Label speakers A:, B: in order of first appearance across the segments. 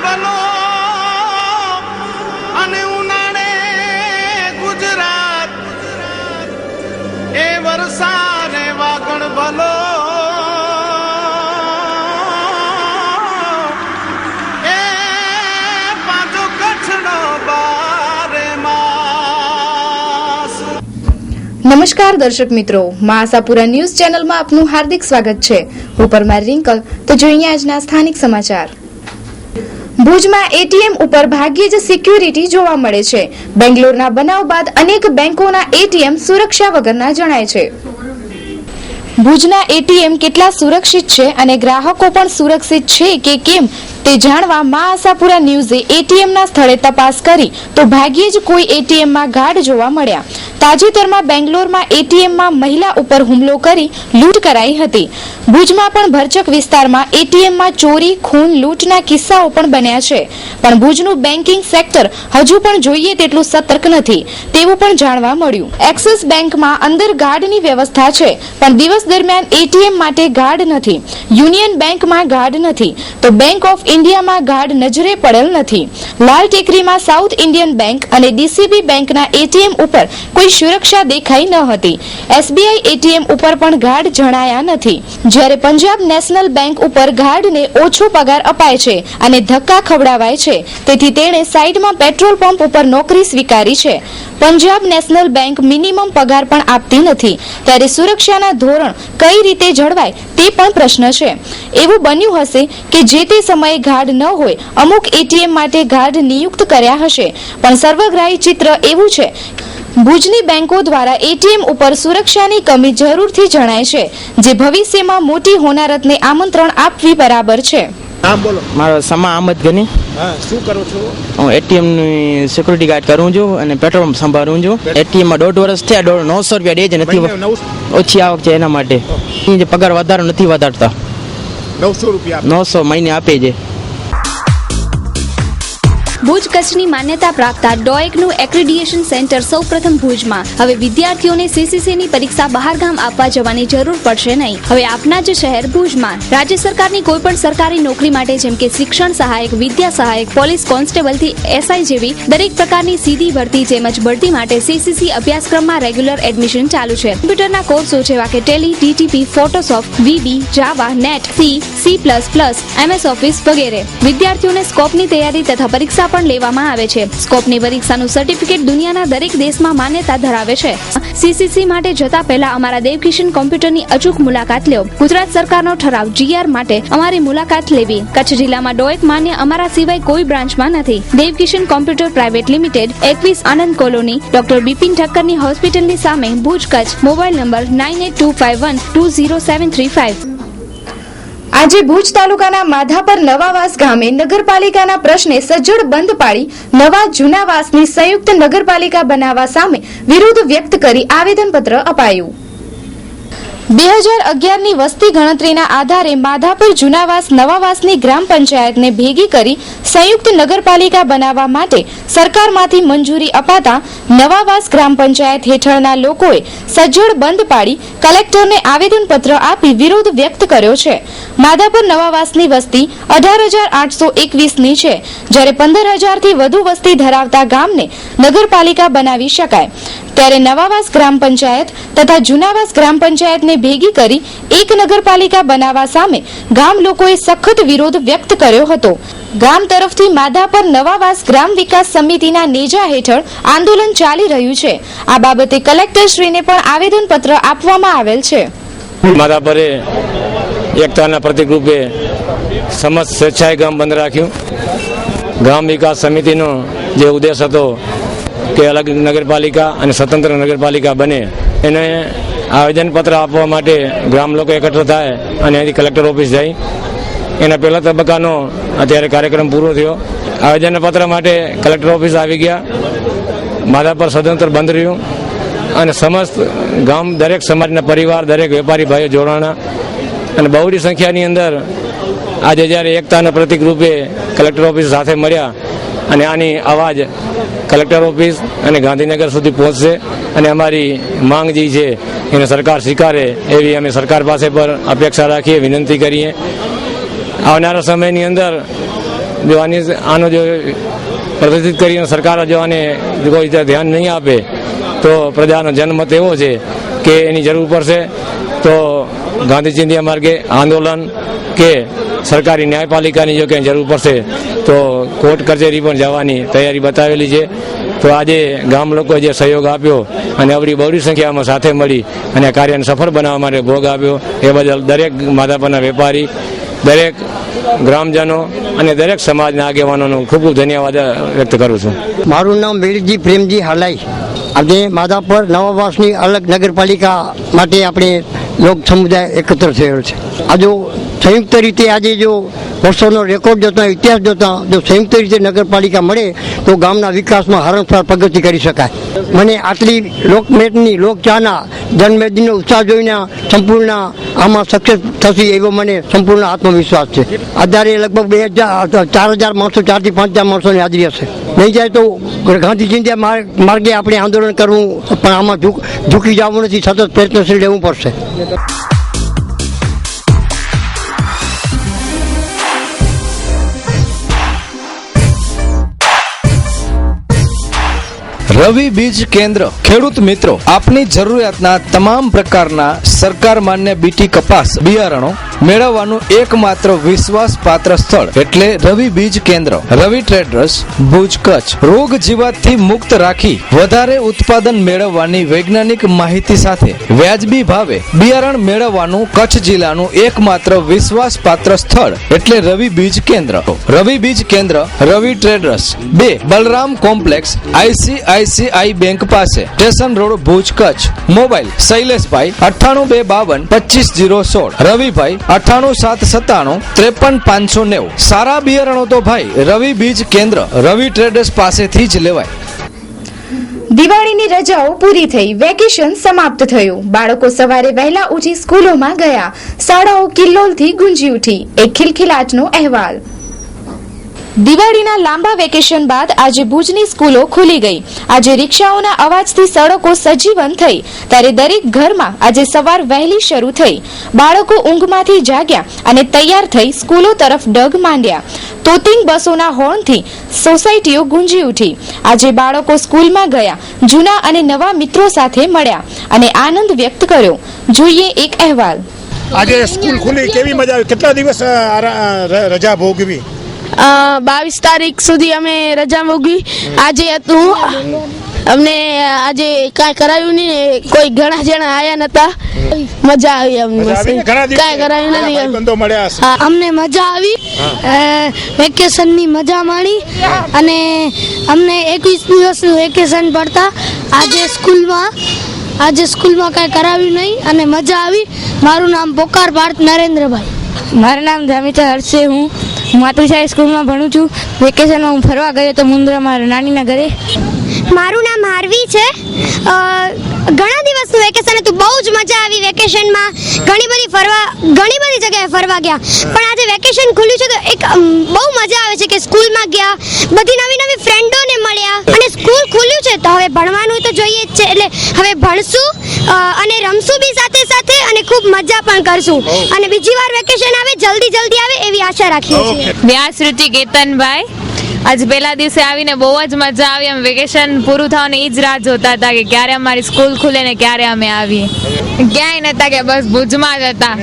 A: ભલો અને ઉનાળે ગુજરાત એ વરસાદ વાગણ ભલો એ પાછો કચ્છનો બારે માસ।
B: નમસ્કાર દર્શક મિત્રો, મા આશાપુરા ન્યૂઝ ચેનલમાં આપનું હાર્દિક સ્વાગત છે। હું પરમાર રિંકલ। તો જોઈએ આજના સ્થાનિક સમાચાર। ભુજમાં એટીએમ ઉપર ભાગ્યે જ સિક્યુરિટી જોવા મળે છે। બેંગ્લોરના બનાવ બાદ અનેક બેંકોના એટીએમ સુરક્ષા વગરના જણાય છે। ભુજના એટીએમ કેટલા સુરક્ષિત છે અને ગ્રાહકો પણ સુરક્ષિત છે કે કેમ તે જાણવા મા આશાપુરા ન્યૂઝે એટીએમના સ્થળે તપાસ કરી તો ભાગ્યે જ કોઈ એટીએમમાં ગાર્ડ જોવા મળ્યા। તાજેતરમાં બેંગ્લોરમાં એટીએમમાં મહિલા ઉપર હુમલો કરી લૂંટ કરાઈ હતી। ભુજમાં પણ ભરચક વિસ્તારમાં એટીએમમાં ચોરી, ખૂન, લૂંટના કિસ્સાઓ પણ બન્યા છે, પણ ભુજનું બેન્કિંગ સેક્ટર હજુ પણ જોઈએ તેટલું સતર્ક નથી તેવું પણ જાણવા મળ્યું। એક્સિસ બેંકમાં અંદર ગાર્ડની વ્યવસ્થા છે, પણ દિવસ દરમિયાન એટીએમ માટે ગાર્ડ નથી। યુનિયન બેંકમાં ગાર્ડ નથી, તો બેંક ઓફ ઇન્ડિયામાં ગાર્ડ નજરે પડેલ નથી। લાલ ટેકરીમાં સાઉથ ઇન્ડિયન બેંક અને ડીસીબી બેંકના એટીએમ ઉપર કોઈ સુરક્ષા દેખાઈ ન હતી। એસબીઆઈ એટીએમ ઉપર પણ ગાર્ડ જણાયા નથી, જ્યારે પંજાબ નેશનલ બેંક ઉપર ગાર્ડને ઓછો પગાર અપાય છે અને ધક્કા ખવડાવાય છે, તેથી તેણે સાઈડમાં પેટ્રોલ પંપ ઉપર નોકરી સ્વીકારી છે। પંજાબ નેશનલ બેંક મિનિમમ પગાર પણ આપતી નથી, ત્યારે સુરક્ષાના ધોરણ કઈ રીતે જળવાય તે પણ પ્રશ્ન છે। એવું બન્યું હશે કે જે તે સમયે ગાર્ડ ન હોય, અમુક એટીએમ માટે ગાર્ડ નિયુક્ત કર્યા હશે, પણ સર્વગ્રાહી ચિત્ર એવું છે ભુજની બેંકો દ્વારા એટીએમ ઉપર સુરક્ષાની કમી જરૂરથી જણાય છે, જે ભવિષ્યમાં મોટી હોનારતને આમંત્રણ આપવી બરાબર છે।
C: હા બોલો।
D: મારો સમા અહમદ ગની।
C: હા, શું કરો છો?
D: હું એટીએમ ની સિક્યુરિટી ગાર્ડ કરું છું અને પેટ્રોલ પંપ સંભાળું છું। એટીએમ માં 1.5 વર્ષ થયા, 900 રૂપિયા દે છે, નથી ઓછી આવક છે એના માટે પગાર વધારો નથી વધારતા।
C: 900 રૂપિયા
D: 900 મહિને આપે છે।
E: ભુજ કચ્છની માન્યતા પ્રાપ્ત ડોએકનું એક્રેડિએશન સેન્ટર સૌપ્રથમ ભુજમાં। હવે વિદ્યાર્થીઓને સીસીસીની પરીક્ષા બહારગામ આપવા જવાની જરૂર પડશે નહીં। હવે આપના જ શહેર ભુજમાં રાજ્ય સરકારની કોઈ પણ સરકારી નોકરી માટે જેમ કે શિક્ષણ સહાયક, વિદ્યા સહાયક, પોલીસ કોન્સ્ટેબલ થી એસઆઈ જેવી દરેક પ્રકારની સીધી ભરતી તેમજ બઢતી માટે સીસીસી અભ્યાસક્રમમાં રેગ્યુલર એડમિશન ચાલુ છે। કમ્પ્યુટરના કોર્સો જેવા કે ટેલી, ટીટીપી, ફોટોશોપ, વીબી, જાવા, નેટ, સી++, એમએસ ઓફિસ વગેરે। વિદ્યાર્થીઓને સ્કોપની તૈયારી તથા પરીક્ષા પણ લેવામાં આવે છે। સ્કોપની પરીક્ષાનું સર્ટિફિકેટ દુનિયાના દરેક દેશમાં માન્યતા ધરાવે છે। સીસીસી માટે જતા પહેલા અમારા દેવકિશન કોમ્પ્યુટરની અચૂક મુલાકાત લો। ગુજરાત સરકારનો ઠરાવ જીઆર માટે અમારી મુલાકાત લેવી। કચ્છ જિલ્લામાં ડોએક માન્ય અમારા સિવાય કોઈ બ્રાન્ચમાં નથી। દેવકિશન કોમ્પ્યુટર પ્રાઇવેટ લિમિટેડ, 21 આનંદ કોલોની, ડોક્ટર બિપિન ઠક્કરની હોસ્પિટલની સામે, ભુજ, કચ્છ। Mobile number 9825120735।
B: આજે ભુજ તાલુકાના માધાપર નવાવાસ ગામે નગરપાલિકાના પ્રશ્ને સજ્જડ બંધ પાડી નવા જૂનાવાસની સંયુક્ત નગરપાલિકા બનાવવા સામે વિરોધ વ્યક્ત કરી આવેદનપત્ર અપાયું। 2011ની વસ્તી ગણતરીના આધારે માધાપર જૂનાવાસ નવાવાસની ગ્રામ પંચાયતને ભેગી કરી સંયુક્ત નગરપાલિકા બનાવવા માટે સરકારમાંથી મંજૂરી અપાતા નવાવાસ ગ્રામ પંચાયત હેઠળના લોકોએ સજ્જડ બંધ પાડી કલેક્ટરને આવેદનપત્ર આપી વિરોધ વ્યક્ત કર્યો છે। માધાપર નવાવાસની વસ્તી 18,821ની છે, જ્યારે 15,000 થી વધુ વસ્તી ધરાવતા ગામને નગરપાલિકા બનાવી શકાય, ત્યારે નવાવાસ ગ્રામ પંચાયત તથા જૂનાવાસ ગ્રામ પંચાયતને ભેગી કરી એક નગરપાલિકા બનાવવા સામે ગામ લોકોએ સખત વિરોધ વ્યક્ત કર્યો હતો। ગામ તરફથી માધાપર નવાવાસ ગ્રામ વિકાસ સમિતિના નેજા હેઠળ આંદોલન ચાલી રહ્યું છે। આ બાબતે કલેક્ટરશ્રીને પણ આવેદનપત્ર આપવામાં આવેલ છે।
F: માધાપરે એકતાના પ્રતિક રૂપે સમસ્ત સ્વેચ્છાએ ગામ બંધ રાખ્યું। ગ્રામ વિકાસ સમિતિનો જે ઉદ્દેશ હતો કે અલગ નગરપાલિકા અને સ્વતંત્ર નગરપાલિકા બને, એને આવેદનપત્ર આપવા માટે ગ્રામ લોકો એકઠા થાય અને અહીંથી કલેક્ટર ઓફિસ જાય। એના પહેલા તબક્કાનો અત્યારે કાર્યક્રમ પૂરો થયો। આવેદનપત્ર માટે કલેક્ટર ઓફિસ આવી ગયા। માધાપર સ્વતંત્ર બંધ રહ્યું અને સમસ્ત ગામ, દરેક સમાજના પરિવાર, દરેક વેપારી ભાઈઓ જોડાણા અને બહુડી સંખ્યાની અંદર આજે જ્યારે એકતાના પ્રતિક રૂપે કલેક્ટર ઓફિસ સાથે મળ્યા અને આની અવાજ કલેક્ટર ઓફિસ અને ગાંધીનગર સુધી પહોંચશે અને અમારી માંગ જે છે એને સરકાર સ્વીકારે એવી અમે સરકાર પાસે પર અપેક્ષા રાખીએ, વિનંતી કરીએ। આવનારા સમયની અંદર જો આનો જો પ્રદર્શિત કરીને સરકાર જો આને કોઈ ધ્યાન નહીં આપે તો પ્રજાનો જનમત એવો છે કે એની જરૂર પડશે તો ગાંધી ચિંધ્યા માર્ગે આંદોલન કે સરકારી ન્યાયપાલિકાની જો ક્યાંય જરૂર પડશે તો કોર્ટ કચેરી પણ જવાની તૈયારી બતાવેલી છે. તો આજે ગામ લોકોએ જે સહયોગ આપ્યો અને અવળી બવડી સંખ્યામાં સાથે મળી અને આ કાર્યને સફળ બનાવવા માટે ભોગ આપ્યો એ બદલ દરેક માધાપરના વેપારી, દરેક ગ્રામજનો અને દરેક સમાજના આગેવાનોનો ખૂબ ખૂબ ધન્યવાદ વ્યક્ત કરું છું.
G: મારું નામ વેલજી પ્રેમજી હાલાઈ. આજે માધાપર નવાવાસની અલગ નગરપાલિકા માટે આપણે લોક સમુદાય એકત્ર થયેલો છે. આ જો સંયુક્ત રીતે આજે જો વર્ષોનો રેકોર્ડ જોતા, ઇતિહાસ જોતા જો સંયુક્ત રીતે નગરપાલિકા મળે તો ગામના વિકાસમાં હરણફાર પ્રગતિ કરી શકાય. મને આટલી લોકમેટની લોકચાહના જનમેદનીનો ઉત્સાહ જોઈને સંપૂર્ણ આમાં સક્સેસ થશે એવો મને સંપૂર્ણ આત્મવિશ્વાસ છે. અત્યારે લગભગ 4,000 માણસો, 4,000 થી 5,000 માણસોની હાજરી હશે. નહીં જાય તો ગાંધી ચિંધ્યા માર્ગે આપણે આંદોલન કરવું, પણ આમાં ઝૂકી જવું નથી, સતત પ્રયત્નશીલ રહેવું પડશે.
H: રવિ બીજ કેન્દ્ર. ખેડૂત મિત્રો, આપની જરૂરિયાતના તમામ પ્રકારના સરકાર માન્ય બીટી કપાસ બિયારણો મેળવવાનું એકમાત્ર વિશ્વાસપાત્ર સ્થળ એટલે રવિ બીજ કેન્દ્ર. રવિ ટ્રેડર્સ, ભુજ, કચ્છ. રોગ જીવાતથી મુક્ત રાખી વધારે ઉત્પાદન મેળવવાની વૈજ્ઞાનિક માહિતી સાથે વ્યાજબી ભાવે બિયારણ મેળવવાનું કચ્છ જિલ્લાનું એકમાત્ર વિશ્વાસપાત્ર સ્થળ એટલે રવિ બીજ કેન્દ્ર. રવિ બીજ કેન્દ્ર, Ravi traders, 2 Balram complex, ICICI bank પાસે, station road, Bhuj, Kachchh. Mobile Shaileshbhai 9852250516, Ravibhai 98 797 53 590. સારા બિયારણો તો ભાઈ રવિ બીજ કેન્દ્ર, રવિ ટ્રેડર્સ પાસેથી જ લેવાય.
B: દિવાળીની રજાઓ પૂરી થઈ, વેકેશન સમાપ્ત થયું. બાળકો સવારે વહેલા ઉઠી સ્કૂલોમાં ગયા. શાળાઓ કિલ્લોલથી ગુંજી ઉઠી. એક ખિલખિલાટનો અહેવાલ. દિવાળીના લાંબા વેકેશન બાદ આજે ભુજની સ્કૂલો ખુલી ગઈ. આજે રિક્ષાઓના અવાજથી સડકો સજીવન થઈ, ત્યારે દરેક ઘરમાં આજે સવાર વહેલી શરૂ થઈ. બાળકો ઊંઘમાંથી જાગ્યા અને તૈયાર થઈ સ્કૂલો તરફ ડગ માંડ્યા. તોતિંગ બસોના હોર્નથી સોસાયટીઓ ગુંજી ઉઠી. આજે બાળકો સ્કૂલમાં ગયા, જૂના અને નવા મિત્રો સાથે મળ્યા અને આનંદ વ્યક્ત કર્યો. જોઈએ એક અહેવાલ.
C: આજે સ્કૂલ ખુલી, કેવી મજા આવી? કેટલા દિવસ રજા ભોગવી?
I: 22 તારીખ સુધી અમે રજા મોગી. આજે હતું, અમને આજે કાંઈ કરાયું નહીં, કોઈ ઘણા જણા આયા નતા. મજા આવી અમને, કાંઈ કરાયું નથી.
J: અમને મજા આવી, વેકેશનની મજા માણી અને અમને 21 દિવસનું વેકેશન પડતા આજે સ્કૂલમાં કાંઈ કરાવ્યું નહીં અને મજા આવી. મારું નામ પોકાર પાર્થ નરેન્દ્રભાઈ.
I: મારું નામ જામિતા હર્ષે. હું માતૃશાળી સ્કૂલમાં ભણું છું. વેકેશનમાં હું ફરવા ગયો તો મુન્દ્રા મારા નાનીના ઘરે.
J: મારું નામ હાર્વી છે. ઘણા દિવસનું વેકેશન હતું, બહુ જ મજા આવી વેકેશનમાં. ઘણી બધી જગ્યાએ ફરવા ગયા. પણ આજે વેકેશન ખુલ્યું છે તો એક બહુ મજા આવે છે કે સ્કૂલમાં ગયા, બધી નવી ફ્રેન્ડોને મળ્યા અને સ્કૂલ ખુલ્યું છે તો હવે ભણવાનું તો જોઈએ જ છે. એટલે હવે ભણશું અને રમશું બી સાથે સાથે અને ખૂબ મજા પણ કરશું. અને બીજી વાર વેકેશન આવે, જલ્દી આવે એવી આશા રાખીએ છીએ.
K: વ્યાસૃતિ કેતનભાઈ. આજ પહેલા દિવસે આવીને બહુ જ મજા આવી. એમ વેકેશન પૂરું થવાનું એ જ રાહ જોતા હતા કે ક્યારે અમારી સ્કૂલ ખુલે ને ક્યારે અમે આવીએ. ક્યાંય નતા કે બસ ભુજમાં જ હતા.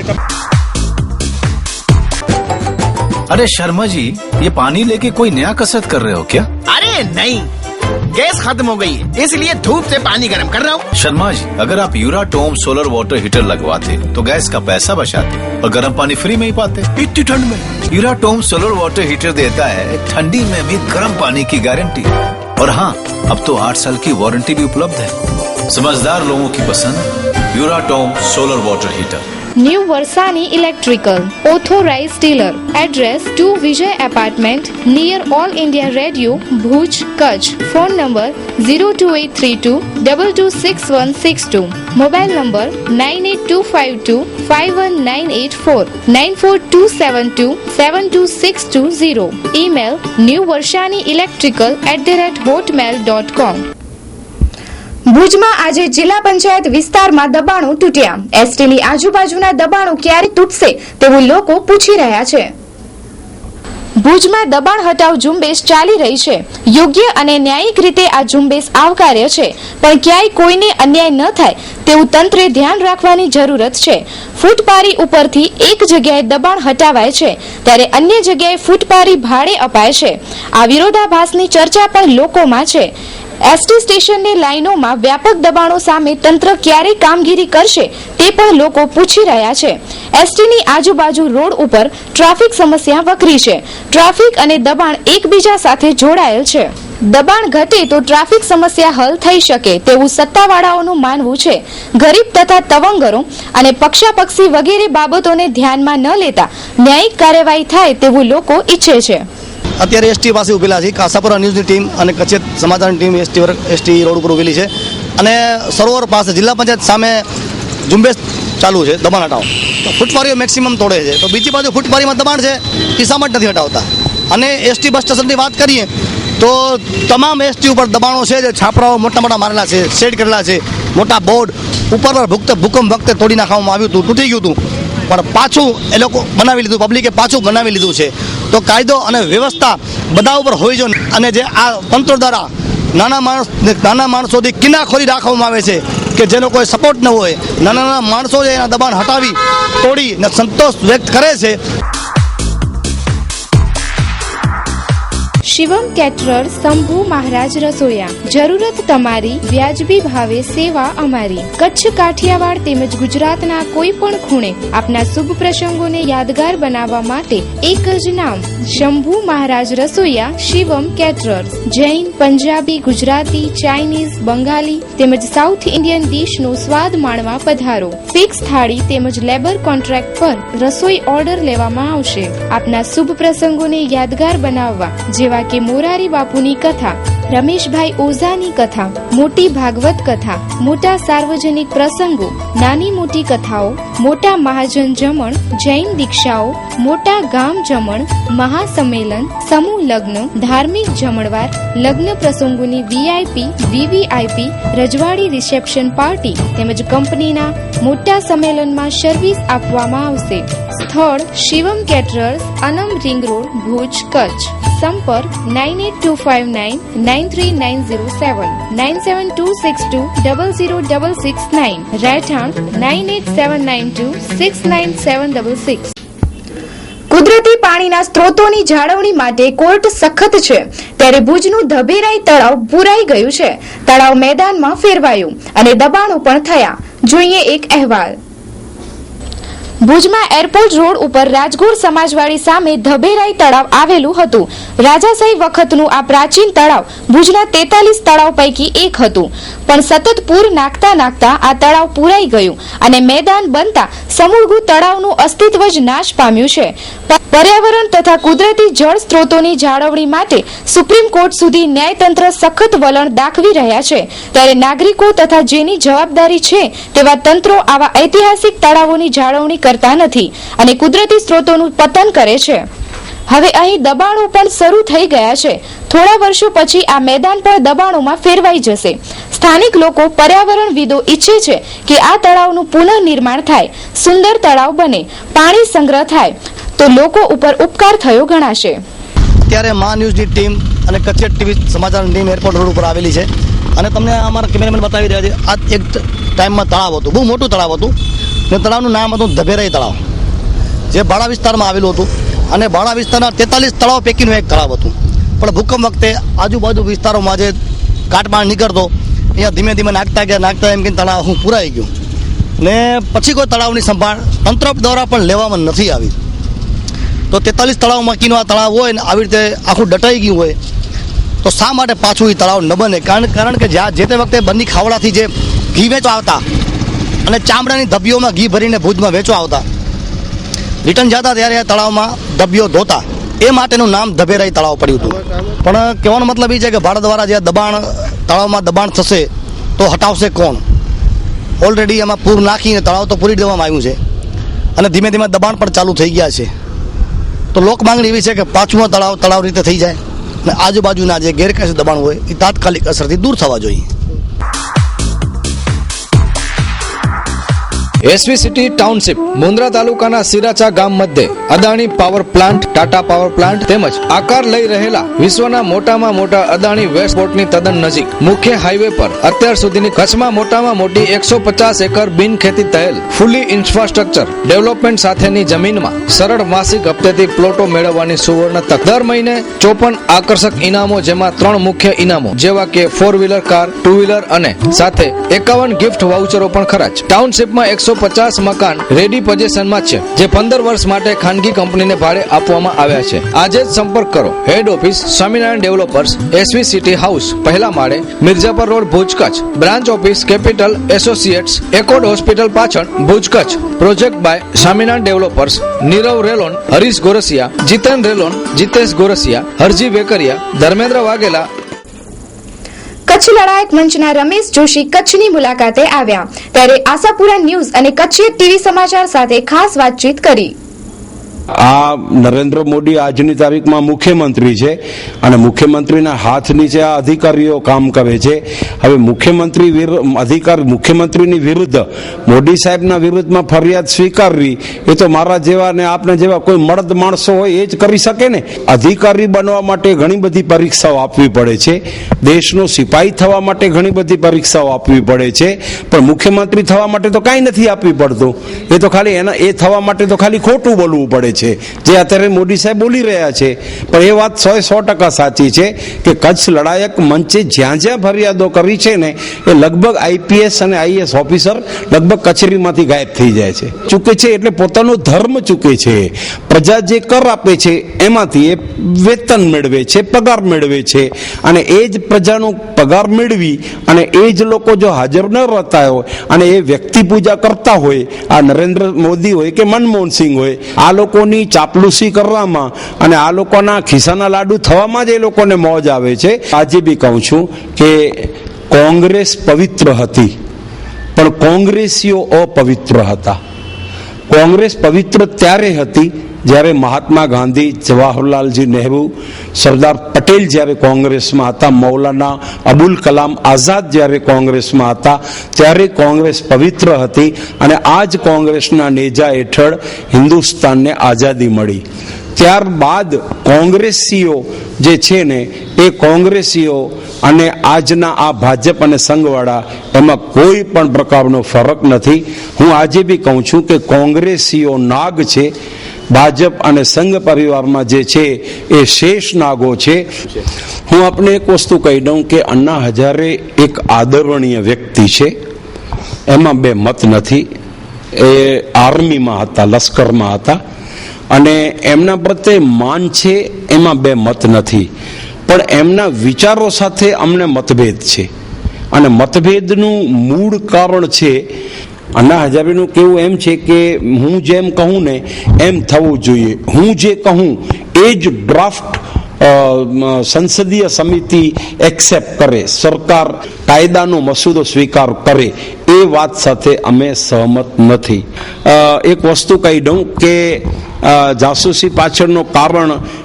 L: अरे शर्मा जी, ये पानी लेके कोई नया कसरत कर रहे हो क्या?
A: अरे नहीं, गैस खत्म हो गई है, इसलिए धूप से पानी गर्म कर रहा हूँ.
L: शर्मा जी, अगर आप यूराटोम सोलर वाटर हीटर लगवाते तो गैस का पैसा बचाते और गर्म पानी फ्री में ही पाते. इतनी ठंड में यूराटोम सोलर वाटर हीटर देता है ठंडी में भी गर्म पानी की गारंटी. और हाँ, अब तो 8 साल की वारंटी भी उपलब्ध है. समझदार लोगों की पसंद Uratom solar water heater.
B: New Varshani electrical, authorised dealer. Address 2 Vijay apartment near All India Radio, Bhuj, Kachchh. Phone number 02832 226162. Mobile number 9825251984 94272 72620. Email newvarshani-electrical@hotmail.com. ભુજમાં આજે જિલ્લા પંચાયત વિસ્તારમાં દબાણો તૂટ્યા. એસટીની આજુબાજુના દબાણો ક્યારે તૂટશે તેવું લોકો પૂછી રહ્યા છે. ભુજમાં દબાણ હટાવ ઝુંબેશ ચાલી રહી છે. યોગ્ય અને ન્યાયિક રીતે આ ઝુંબેશ આવકાર્ય છે, પણ ક્યાંય કોઈને અન્યાય ન થાય તેવું તંત્રે ધ્યાન રાખવાની જરૂરત છે. ફૂટપારી ઉપરથી એક જગ્યાએ દબાણ હટાવાય છે ત્યારે અન્ય જગ્યાએ ફૂટપારી ભાડે અપાય છે. આ વિરોધાભાસની ચર્ચા પણ લોકોમાં છે. એસટી સ્ટેશનની લાઈનોમાં વ્યાપક દબાણો સામે તંત્ર ક્યારે કામગીરી કરશે તે પણ લોકો પૂછી રહ્યા છે. એસટીની આજુબાજુ રોડ ઉપર ટ્રાફિક સમસ્યા વકરી છે. ટ્રાફિક અને દબાણ એકબીજા સાથે જોડાયેલ છે. દબાણ ઘટે તો ટ્રાફિક સમસ્યા હલ થઈ શકે તેવું સત્તાવાળાઓનું માનવું છે. ગરીબ તથા તવંગરો અને પક્ષાપક્ષી વગેરે બાબતોને ધ્યાનમાં ન લેતા ન્યાયિક કાર્યવાહી થાય તેવું લોકો ઈચ્છે છે.
M: અત્યારે એસટી પાસે ઉભેલા છે. આશાપુરા ન્યૂઝની ટીમ અને કચ્છ સમાચારની ટીમ એસટી રોડ ઉપર ઉભેલી છે અને સરોવર પાસે જિલ્લા પંચાયત સામે ઝુંબેશ ચાલુ છે દબાણ હટાવો. તો ફૂટપારીઓ મેક્સિમમ તોડે છે, તો બીજી બાજુ ફૂટપારીમાં દબાણ છે એ શા માટે નથી હટાવતા? અને એસટી બસ સ્ટેશનની વાત કરીએ તો તમામ એસટી ઉપર દબાણો છે, જે છાપરાઓ મોટા મોટા મારેલા છે, શેડ કરેલા છે, મોટા બોર્ડ ઉપર ભૂકંપ વખતે તોડી નાખવામાં આવ્યું હતું, તૂટી ગયું હતું, પણ પાછું એ લોકો બનાવી લીધું, પબ્લિકે પાછું બનાવી લીધું છે. તો કાયદો અને વ્યવસ્થા બધા ઉપર હોય છે અને જે આ તંત્ર દ્વારા નાના માણસોથી કિનાખોરી રાખવામાં આવે છે કે જેનો કોઈ સપોર્ટ ન હોય, નાના માણસો જે એના દબાણ હટાવી તોડી ને સંતોષ વ્યક્ત કરે છે.
B: શિવમ કેટરર શંભુ મહારાજ રસોયા. જરૂરત તમારી, વ્યાજબી ભાવે સેવા અમારી. કચ્છ, કાઠિયાવાડ તેમજ ગુજરાતના કોઈ પણ ખૂણે આપના શુભ પ્રસંગોને યાદગાર બનાવવા માટે એક જ નામ, શંભુ મહારાજ રસોયા શિવમ કેટરર. જૈન, પંજાબી, ગુજરાતી, ચાઇનીઝ, બંગાળી તેમજ સાઉથ ઇન્ડિયન ડીશનો સ્વાદ માણવા પધારો. ફિક્સ થાળી તેમજ લેબર કોન્ટ્રાક્ટ પર રસોઈ ઓર્ડર લેવામાં આવશે. આપના શુભ પ્રસંગોને યાદગાર બનાવવા જેવા કે મોરારી બાપુની કથા, રમેશભાઈ ઓઝાની કથા, મોટી ભાગવત કથા, મોટા સાર્વજનિક પ્રસંગો, નાની મોટી કથાઓ, મોટા મહાજન જમણ, જૈન દીક્ષાઓ, મોટા ગામ જમણ, મહાસંમેલન, સમૂહ લગ્ન, ધાર્મિક જમણવાર, લગ્ન પ્રસંગોની વીઆઈપી, વીવીઆઈપી, રજવાડી રિસેપ્શન પાર્ટી તેમજ કંપનીના મોટા સંમેલનમાં સર્વિસ આપવામાં આવશે. સ્થળ શિવમ કેટરર્સ, અનમ રિંગ રોડ, ભુજ, કચ્છ. સંપર્ક 9825993907, 9726200669, રહેઠાણ 9879269766. કુદરતી પાણીના સ્ત્રોતોની જાળવણી માટે કોર્ટ સખત છે ત્યારે ભુજનું ધબેરાઈ તળાવ પૂરાઈ ગયું છે. તળાવ મેદાનમાં ફેરવાયું અને દબાણો પણ થયા. જોઈએ એક અહેવાલ. ભુજમાં એરપોર્ટ રોડ ઉપર રાજગોર સમાજવાડી સામે ધબેરાઈ તળાવ આવેલું હતું. રાજાશાહી વખતનું આ પ્રાચીન તળાવ ભુજના 43 તળાવ પૈકી એક હતું, પણ સતત પૂર નાખતા આ તળાવ પૂરાઈ ગયું અને મેદાન બનતા સમૂળગુ તળાવનું અસ્તિત્વ જ નાશ પામ્યું છે. પર્યાવરણ તથા કુદરતી જળ સ્ત્રોતોની જાળવણી માટે સુપ્રીમ કોર્ટ સુધી ન્યાયતંત્ર સખત વલણ દાખવી રહ્યા છે ત્યારે નાગરિકો તથા જેની જવાબદારી છે તેવા તંત્રો આવા ઐતિહાસિક તળાવોની જાળવણી કરતા નથી અને કુદરતી સ્ત્રોતોનું પતન કરે છે. હવે અહીં દબાણો પણ શરૂ થઈ ગયા છે. થોડા વર્ષો પછી આ મેદાન પણ દબાણોમાં ફેરવાઈ જશે. સ્થાનિક લોકો, પર્યાવરણવિદો ઈચ્છે છે કે આ તળાવનું પુનઃનિર્માણ થાય, સુંદર તળાવ બને, પાણી સંગ્રહ થાય તો લોકો ઉપર ઉપકાર થયો ગણાશે.
M: ત્યારે મા ન્યૂઝની ટીમ અને કચ્છ ટીવી સમાચારની ટીમ એરપોર્ટ રોડ ઉપર આવેલી છે અને તમને અમારા કેમેરામેન બતાવી રહ્યા છે. આ એક ટાઈમમાં તળાવ હતું, બહુ મોટું તળાવ હતું અને તળાવનું નામ હતું ધબેરાઈ તળાવ, જે બાળા વિસ્તારમાં આવેલું હતું અને બાળા વિસ્તારના 43 તળાવ પૈકીનું એક તળાવ હતું. પણ ભૂકંપ વખતે આજુબાજુ વિસ્તારોમાં જે કાટમાળ નીકળતો અહીંયા ધીમે ધીમે નાખતા એમ કે તળાવ પૂરાઈ ગયું ને પછી કોઈ તળાવની સંભાળ તંત્ર દ્વારા પણ લેવામાં નથી આવી. તો 43 તળાવમાં કીનું આ તળાવ હોય ને આવી રીતે આખું દટાઈ ગયું હોય તો શા માટે પાછું એ તળાવ ન બને? કારણ કે જે તે વખતે બંદી ખાવડાથી જે ઘી વેચવા આવતા અને ચામડાની ધબ્બીઓમાં ઘી ભરીને ભુજમાં વેચવા આવતા, રિટર્ન જતા ત્યારે આ તળાવમાં ધબ્બીઓ ધોતા, એ માટેનું નામ ધબેરાઈ તળાવ પડ્યું હતું. પણ કહેવાનો મતલબ એ છે કે ભારત દ્વારા જે તળાવમાં દબાણ થશે તો હટાવશે કોણ? ઓલરેડી એમાં પૂર નાખીને તળાવ તો પૂરી દેવામાં આવ્યું છે અને ધીમે ધીમે દબાણ પણ ચાલુ થઈ ગયા છે. તો લોક માંગણી એવી છે કે પાછું તળાવ રીતે થઈ જાય અને આજુબાજુના જે ગેરકાયદેસર દબાણ હોય એ તાત્કાલિક અસરથી દૂર થવા જોઈએ.
H: એસવી સિટી ટાઉનશીપ મુન્દ્રા તાલુકાના સિરાચા ગામ મધ્યે Adani power plant, Tata power plant તેમજ આકાર લઈ રહેલા વિશ્વના મોટામાં મોટા અદાણી વેસ્ટ પોર્ટની તદ્દન નજીક મુખ્ય હાઈવે પર અત્યાર સુધીની કચ્છમાં મોટામાં મોટી 150 એકર બિન ખેતી થયેલ ફૂલી ઇન્ફ્રાસ્ટ્રક્ચર ડેવલપમેન્ટ સાથેની જમીનમાં સરળ માસિક હપ્તેથી પ્લોટો મેળવવાની સુવર્ણ તક. દર મહિને 54 આકર્ષક ઇનામો, જેમાં 3 મુખ્ય ઇનામો જેવા કે 4-વ્હીલર કાર, 2-વ્હીલર અને સાથે 51 ગિફ્ટ વાઉચરો પણ ખરા છે. ટાઉનશીપમાં 150 મકાન રેડી પોઝિશનમાં છે, જે 15 વર્ષ માટે ખાનગી કંપનીને ભાડે આપવામાં આવ્યા છે. આજે જ સંપર્ક કરો. Head office Swaminarayan developers, SV city house, પહેલા માળે, Mirjapar road, Bhuj, Kutch. Branch office capital associates, એકોડ હોસ્પિટલ પાછળ, Bhuj, Kutch. Project by Swaminarayan developers, Nirav Relon, Harish Gorasiya, Jitan Relon, Jitesh Gorasiya, Harji Vekariya, Dharmendra Vaghela.
B: Kutch લડાયક મંચના રમેશ જોશી કચ્છની મુલાકાતે આવ્યા, ત્યારે આશાપુરા ન્યૂઝ અને કચ્છી ટીવી સમાચાર સાથે ખાસ વાતચીત કરી.
N: આ નરેન્દ્ર મોદી આજની તારીખમાં મુખ્યમંત્રી છે અને મુખ્યમંત્રીના હાથ નીચે આ અધિકારીઓ કામ કરે છે. હવે મુખ્યમંત્રીની વિરુદ્ધ મોદી સાહેબના વિરુદ્ધમાં ફરિયાદ સ્વીકારવી એ તો મારા જેવા અને આપના જેવા કોઈ મળદ માણસો હોય એ જ કરી શકે ને. અધિકારી બનવા માટે ઘણી બધી પરીક્ષાઓ આપવી પડે છે, દેશનો સિપાહી થવા માટે ઘણી બધી પરીક્ષાઓ આપવી પડે છે, પણ મુખ્યમંત્રી થવા માટે તો કાંઈ નથી આપવી પડતું. એ તો ખાલી એ થવા માટે તો ખાલી ખોટું બોલવું પડે છે, જે અત્યારે મોદી સાહેબ બોલી રહ્યા છે. પણ એ વાત 100% સાચી છે કે કચ્છ લડાયક મંચે જ્યાં જ્યાં ફરિયાદો કરી છે ને એ લગભગ આઈપીએસ અને આઈએસ ઓફિસર લગભગ કચેરીમાંથી ગાયબ થઈ જાય છે, ચૂકે છે. એટલે પોતાનો ધર્મ ચૂકે છે. પ્રજા જે કર આપે છે એમાંથી એ વેતન મેળવે છે, પગાર મેળવે છે, અને એ જ પ્રજાનો પગાર મેળવી અને એ જ લોકો જો હાજર ન રહેતા હોય અને એ વ્યક્તિ પૂજા કરતા હોય, આ નરેન્દ્ર મોદી હોય કે મનમોહન સિંહ હોય, આ લોકોની ચાપલુસી કરવામાં અને આ લોકોના ખિસ્સાના લાડુ થવામાં જ એ લોકોને મોજ આવે છે. આજે બી કહું છું કે કોંગ્રેસ પવિત્ર હતી, પણ કોંગ્રેસીઓ અપવિત્ર હતા. કોંગ્રેસ પવિત્ર ત્યારે હતી જ્યારે મહાત્મા ગાંધી, જવાહરલાલજી નહેરુ, સરદાર પટેલ જ્યારે કોંગ્રેસમાં હતા, મૌલાના અબુલ કલામ આઝાદ જ્યારે કોંગ્રેસમાં હતા, ત્યારે કોંગ્રેસ પવિત્ર હતી અને આ જ કોંગ્રેસના નેજા હેઠળ હિન્દુસ્તાનને આઝાદી મળી. ત્યારબાદ કોંગ્રેસીઓ જે છે ને એ કોંગ્રેસીઓ અને આજના આ ભાજપ અને સંઘવાળા એમાં કોઈ પણ પ્રકારનો ફરક નથી. હું આજે બી કહું છું કે કોંગ્રેસીઓ નાગ છે, ભાજપ અને સંઘ પરિવારમાં જે છે એ શેષ નાગો છે. હું આપને એક વસ્તુ કહી દઉં કે અન્ના હજારે એક આદરણીય વ્યક્તિ છે, એમાં બે મત નથી. એ આર્મીમાં હતા, લશ્કરમાં હતા અને એમના પ્રત્યે માન છે, એમાં બે મત નથી. પણ એમના વિચારો સાથે અમને મતભેદ છે અને મતભેદનું મૂળ કારણ છે અન્ના હજારેનું કેવું એમ છે કે હું જેમ કહું ને એમ થવું જોઈએ. હું જે કહું એ જ ડ્રાફ્ટ સંસદીય સમિતિ એક્સેપ્ટ કરે, સરકાર કાયદાનો મસૂદો સ્વીકાર કરે, એ વાત સાથે અમે સહમત નથી. એક વસ્તુ કહી દઉં કે જાસૂસી પાછળનું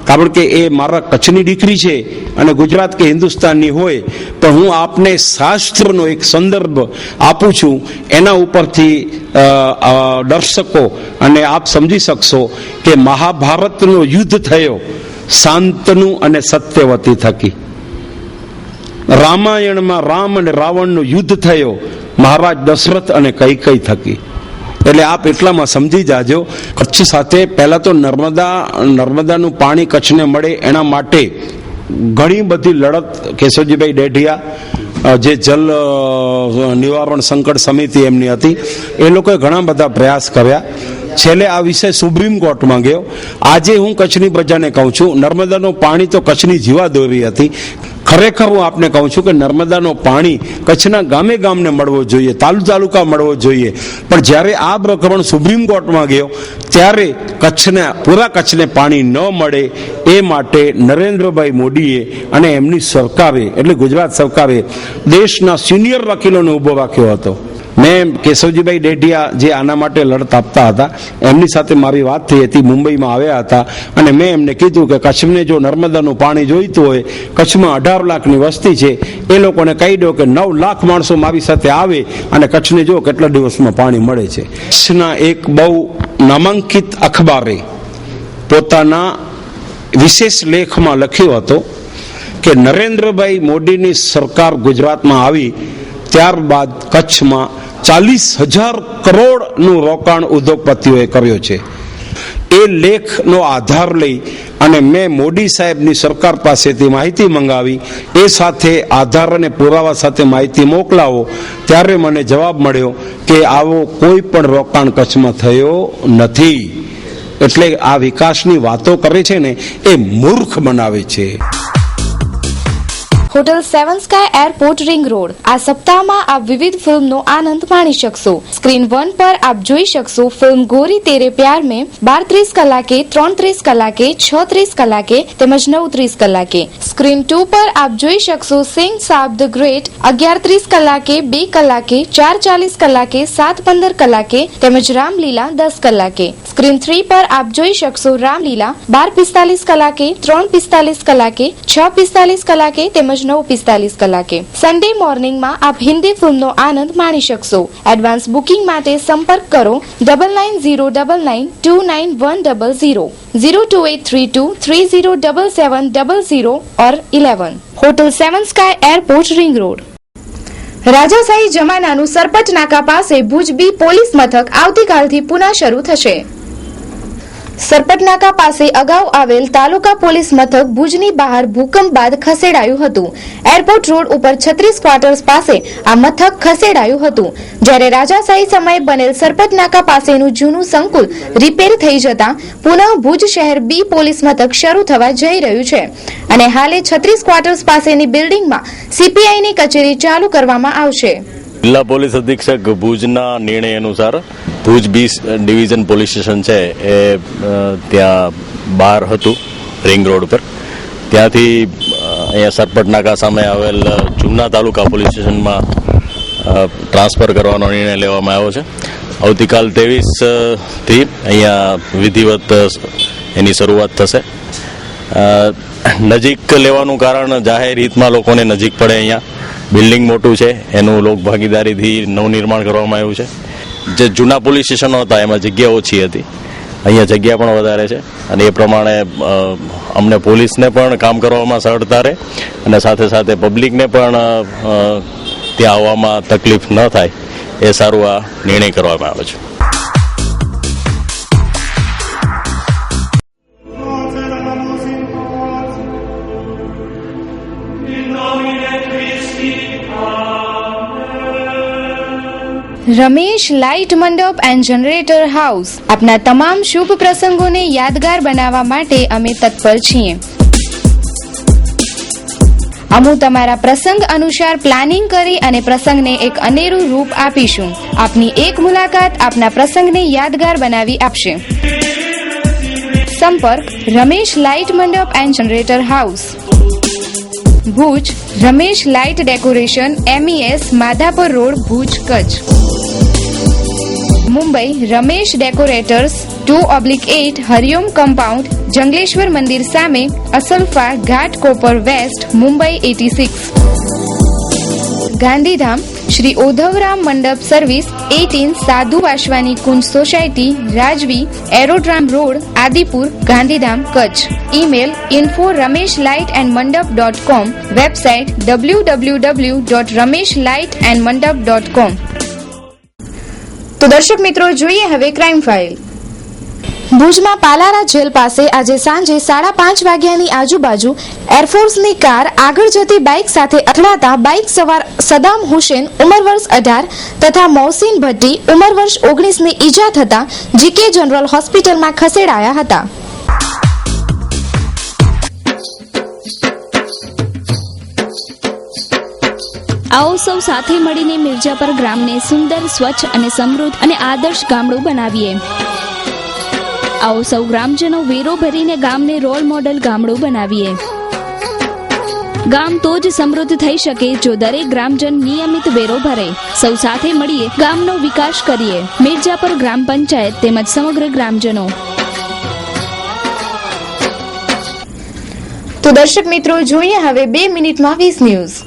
N: કારણ કે એ મારા કચ્છની દીકરી છે અને ગુજરાત કે હિન્દુસ્તાનની હોય, પણ હું આપને શાસ્ત્રનો એક સંદર્ભ આપું છું, એના ઉપરથી દર્શકો અને આપ સમજી શકશો કે મહાભારતનો યુદ્ધ થયો શાંતનુ અને સત્યવતી થકી. રામાયણમાં રામ અને રાવણનો યુદ્ધ થયો મહારાજ દશરથ અને કૈકેયી થકી. એટલે આપ એટલામાં સમજી જાજો. કચ્છ સાથે પહેલા તો નર્મદાનું પાણી કચ્છને મળે એના માટે ઘણી બધી લડત કેશવજીભાઈ ડેઢિયા જે જલ નિવારણ સંકટ સમિતિ એમની હતી, એ લોકોએ ઘણા બધા પ્રયાસ કર્યા. છેલ્લે આ વિષય સુપ્રીમ કોર્ટમાં ગયો. આજે હું કચ્છની પ્રજાને કહું છું, નર્મદાનું પાણી તો કચ્છની જીવાદોરી હતી. ખરેખર હું આપને કહું છું કે નર્મદાનું પાણી કચ્છના ગામે ગામને મળવો જોઈએ, તાલુકા મળવો જોઈએ. પણ જ્યારે આ પ્રકરણ સુપ્રીમ કોર્ટમાં ગયો ત્યારે પૂરા કચ્છને પાણી ન મળે એ માટે નરેન્દ્રભાઈ મોદીએ અને એમની સરકારે એટલે ગુજરાત સરકારે દેશના સિનિયર વકીલોને ઉભો રાખ્યો હતો મેં કેશવજીભાઈ ડેઢિયા જે આના માટે લડત આપતા હતા એમની સાથે મારી વાત થઈ હતી, મુંબઈમાં આવ્યા હતા અને મેં એમને કીધું કે કચ્છને જો નર્મદાનું પાણી જોઈતું હોય, કચ્છમાં 18 લાખની વસ્તી છે, એ લોકોને કહી દો કે 9 લાખ માણસો મારી સાથે આવે અને કચ્છને જો કેટલા દિવસમાં પાણી મળે છે. કચ્છના એક બહુ નામાંકિત અખબારે પોતાના વિશેષ લેખમાં લખ્યો હતો કે નરેન્દ્રભાઈ મોદીની સરકાર ગુજરાતમાં આવી ત્યારબાદ કચ્છમાં 40,000 કરોડનું રોકાણ ઉદ્યોગપતિઓએ કર્યો છે. એ લેખનો આધાર લઈ અને મેં મોદી સાહેબની સરકાર પાસેથી માહિતી મંગાવી, એ સાથે આધાર અને પુરાવા સાથે માહિતી મોકલાવો, ત્યારે મને જવાબ મળ્યો કે આવો કોઈ પણ રોકાણ કચ્છમાં થયો નથી. એટલે આ વિકાસની વાતો કરે છે ને એ મૂર્ખ બનાવે છે.
B: Hotel 7 sky airport ring road. આ સપ્તાહમાં આપ વિવિધ ફિલ્મનો આનંદ માણી શકશો. સ્ક્રીન 1 પર આપ જોઈ શકશો ફિલ્મ ગોરી તેરે પ્યાર મેં 12:30 કલાકે, 3:30 કલાકે, 6:30 કલાકે તેમજ 9:30 કલાકે. સ્ક્રીન 2 પર આપ જોઈ શકશો સિંગ સાબ ધ ગ્રેટ 11:30 કલાકે, 2 કલાકે, 4:40 કલાકે, 7:15 કલાકે તેમજ રામલીલા 10 કલાકે. સ્ક્રીન 3 પર આપ જોઈ શકશો રામલીલા 12:45 કલાકે, 3:45 કલાકે, 6:45 કલાકે તેમજ 9:45 કલાકે. સન્ડે મોર્નિંગમાં આપ હિન્દી ફિલ્મનો આનંદ માણી શકશો. એડવાન્સ બુકિંગ માટે સંપર્ક કરો 9909929100 02832307700 or 11. Hotel 7 sky airport ring road. રાજાશાહી જમાનાનું સરપટ નાકા પાસે ભુજ બી પોલીસ મથક આવતીકાલથી પુનઃ શરૂ થશે. સરપટ નાકા પાસે અગાઉ આવેલ તાલુકા પોલીસ મથક ભુજની બહાર ભૂકંપ બાદ ખસેડાયું હતું. એરપોર્ટ રોડ ઉપર 36 ક્વાર્ટર્સ પાસે આ મથક ખસેડાયું હતું. જ્યારે રાજાશાહી સમયે બનેલ સરપટ નાકા પાસેનું જૂનું સંકુલ રિપેર થઈ જતા પુનઃ ભુજ શહેર બી પોલીસ મથક શરૂ થવા જઈ રહ્યું છે અને હાલે 36 ક્વાર્ટર્સ પાસેની બિલ્ડિંગમાં સીપીઆઈની કચેરી ચાલુ કરવામાં આવશે.
O: જિલ્લા પોલીસ અધિક્ષક ભુજના નિર્ણય અનુસાર Bhuj B division police station છે એ ત્યાં બહાર હતું રિંગ રોડ પર, ત્યાંથી અહીંયા સરપટ નાકા સામે આવેલ જૂના તાલુકા પોલીસ સ્ટેશનમાં ટ્રાન્સફર કરવાનો નિર્ણય લેવામાં આવ્યો છે. આવતીકાલ 23થી અહીંયા વિધિવત એની શરૂઆત થશે. નજીક લેવાનું કારણ જાહેર હિતમાં લોકોને નજીક પડે, અહીંયા બિલ્ડિંગ મોટું છે, એનું લોક ભાગીદારીથી નવનિર્માણ કરવામાં આવ્યું છે. જે જૂના પોલીસ સ્ટેશનો હતા એમાં જગ્યા ઓછી હતી, અહીંયા જગ્યા પણ વધારે છે અને એ પ્રમાણે અમને પોલીસને પણ કામ કરવામાં સરળતા રહે અને સાથે સાથે પબ્લિકને પણ ત્યાં આવવામાં તકલીફ ન થાય એ સારું આ નિર્ણય કરવામાં આવ્યો છે.
B: રમેશ લાઇટ મંડપ એન્ડ જનરેટર હાઉસ. આપના તમામ શુભ પ્રસંગોને યાદગાર બનાવવા માટે અમે તત્પર છીએ. અમે તમારા પ્રસંગ અનુસાર પ્લાનિંગ કરી અને પ્રસંગને એક અનેરું રૂપ આપીશું. આપની એક મુલાકાત આપના પ્રસંગને યાદગાર બનાવી આપશે. સંપર્ક રમેશ લાઇટ મંડપ and generator house, Bhuj. Ramesh light decoration, MES, Madhapar road, Bhuj, Kutch. Mumbai Ramesh decorators 2/8 Hariom compound, Jangleshwar મંદિર સામે, અસલફા ઘાટ, કોપર વેસ્ટ, મુંબઈ 86. ગાંધીધામ શ્રી ઓધવરામ મંડપ સર્વિસ 18 સાધુ વાસવાની કુંજ સોસાયટી, રાજવી, aerodrome road, Adipur, Gandhidham, Kutch. Email info@rameshlightandmandap.com, website www.rameshlightandmandap.com. તો દર્શક મિત્રો, જોઈએ હવે ક્રાઇમ ફાઇલ. ભુજમાં પાલારા જેલ પાસે આજે સાંજે 5:30 વાગ્યાની આજુબાજુ એરફોર્સની કાર આગળ જતી બાઇક સાથે અથડાતા બાઇક સવાર સદામ હુસેન ઉંમર વર્ષ 18 તથા મોહસિન ભટ્ટી ઉંમર વર્ષ 19ની ઈજા થતા જીકે જનરલ હોસ્પિટલમાં ખસેડાયા હતા.
E: આવો સૌ સાથે મળીને મિર્જાપર ગ્રામને સુંદર, સ્વચ્છ અને સમૃદ્ધ અને આદર્શ ગામડું બનાવીએ. આવો સૌ ગ્રામજનો વેરો ભરીને ગામને રોલ મોડલ ગામડું બનાવીએ. ગામ તો જ સમૃદ્ધ થઈ શકે જો દરેક ગ્રામજન નિયમિત વેરો ભરે. સૌ સાથે મળીએ ગામનો વિકાસ કરીએ. મિર્જાપર ગ્રામ પંચાયત તેમજ સમગ્ર ગ્રામજનો.
B: તો દર્શક મિત્રો, જોઈએ હવે 2 મિનિટમાં 20 ન્યૂઝ.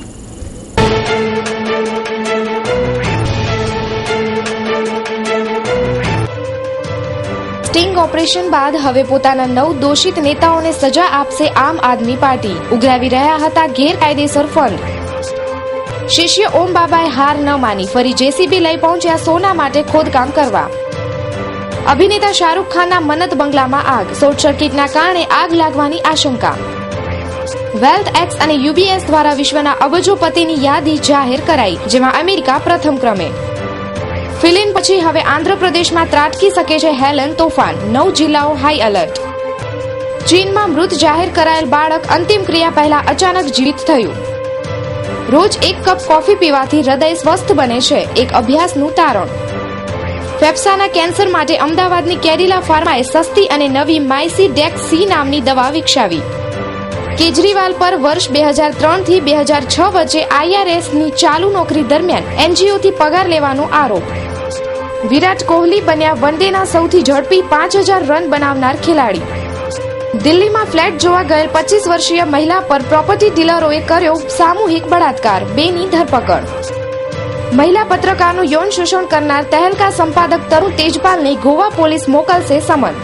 B: સ્ટિંગ ઓપરેશન બાદ હવે પોતાના 9 દોષિત નેતાઓને સજા આપશે આમ આદમી પાર્ટી. ઉઘરાવી રહ્યા હતા ગેરકાયદેસર ફંડ. શિષ્ય ઓમ બાબાએ હાર ન માની ફરી જેસીબી લઈ પહોંચ્યા સોના માટે ખોદકામ કરવા. અભિનેતા શાહરૂખ ખાનના મન્નત બંગલામાં આગ. શોર્ટ સર્કિટના કારણે આગ લાગવાની આશંકા. વેલ્થ એક્સ અને યુબીએસ દ્વારા વિશ્વના અબજોપતિની યાદી જાહેર કરાઈ, જેમાં અમેરિકા પ્રથમ ક્રમે. ફિલિન પછી હવે આંધ્રપ્રદેશમાં ત્રાટકી શકે છે હેલન તોફાન. 9 જિલ્લાઓ હાઈ એલર્ટ. ચીનમાં મૃત જાહેર કરાયેલ બાળક અંતિમ ક્રિયા પહેલા અચાનક જીવિત થયું. રોજ 1 કપ કોફી પીવાથી હૃદય સ્વસ્થ બને છે, એક અભ્યાસનું તારણ. ફેફસાના કેન્સર માટે અમદાવાદની કેડિલા ફાર્માએ સસ્તી અને નવી માઇસીડેક્સ સી નામની દવા વિકસાવી. કેજરીવાલ પર વર્ષ 2003 થી 2006 વચ્ચે આઈઆરએસની ચાલુ નોકરી દરમિયાન એનજીઓથી પગાર લેવાનો આરોપ. વિરાટ કોહલી બન્યા વનડેના સૌથી ઝડપી 5000 રન બનાવનાર ખેલાડી. દિલ્હીમાં ફ્લેટ જોવા ગયેલ 25 વર્ષીય મહિલા પર પ્રોપર્ટી ડીલરોએ કર્યો સામૂહિક બળાત્કાર. 2ની ધરપકડ. મહિલા પત્રકારનું યૌન શોષણ કરનાર તહેલકા સંપાદક તરુણ તેજપાલને ગોવા પોલીસ મોકલશે સમન.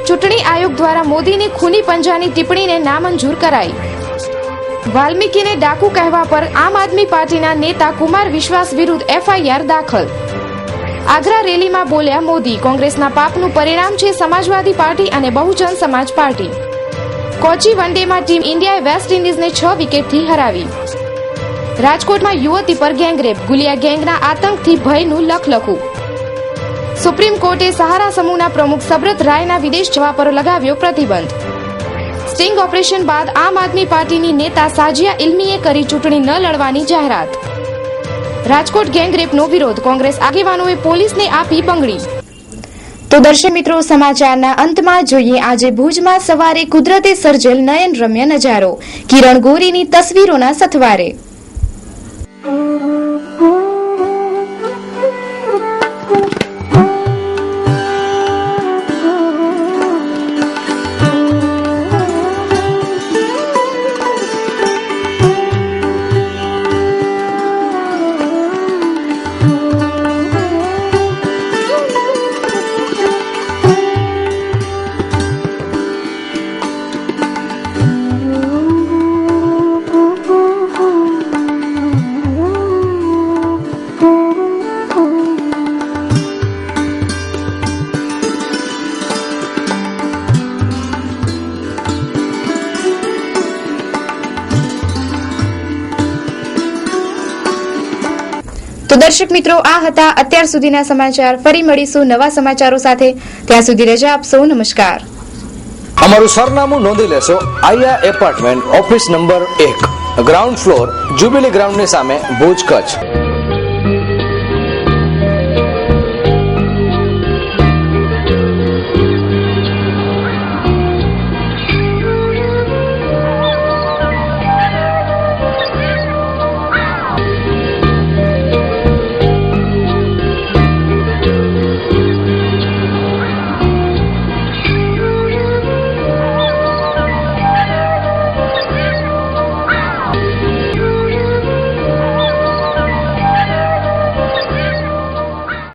B: ચૂંટણી આયોગ દ્વારા મોદીની ખૂની પંજાની ટિપ્પણીને નામંજૂર કરાઈ. વાલ્મીકીને ડાકુ કહેવા પર આમ આદમી પાર્ટીના નેતા કુમાર વિશ્વાસ વિરુદ્ધ એફઆઈઆર દાખલ. આગ્રા રેલીમાં બોલ્યા મોદી, કોંગ્રેસના પાપનું પરિણામ છે સમાજવાદી પાર્ટી અને બહુજન સમાજ પાર્ટી. કોચી વનડેમાં ટીમ ઇન્ડિયાએ વેસ્ટ ઇન્ડિઝને 6 વિકેટથી હરાવી. રાજકોટમાં યુવતી પર ગેંગરેપ. ગુલિયા ગેંગના આતંકથી ભયનું લખલખું. સુપ્રીમ કોર્ટે સહારા સમૂહના પ્રમુખ સબ્રત રાયના વિદેશ જવા પર લગાવ્યો પ્રતિબંધ. સ્ટિંગ ઓપરેશન બાદ આમ આદમી પાર્ટીની નેતા સાજિયા ઇલ્મીએ કરી ચૂંટણી ન લડવાની જાહેરાત. રાજકોટ ગેંગરેપનો વિરોધ. કોંગ્રેસ આગેવાનોએ પોલીસને આપી બંગડી. તો દર્શક મિત્રો, સમાચારના અંતમાં જોઈએ આજે ભુજમાં સવારે કુદરતે સર્જેલ નયનરમ્ય નજારો. કિરણ ગોરીની તસવીરોના સથવારે. તો દર્શક મિત્રો, આ હતા અત્યાર સુધીના સમાચાર. ફરી મળીશું નવા સમાચારો સાથે. ત્યાં સુધી રજા આપશો. નમસ્કાર.
H: અમારું સરનામું નોંધી લેશો. આયા apartment, office number 1, ground floor, jubilee ગ્રાઉન્ડની સામે, ભુજ, કચ્છ.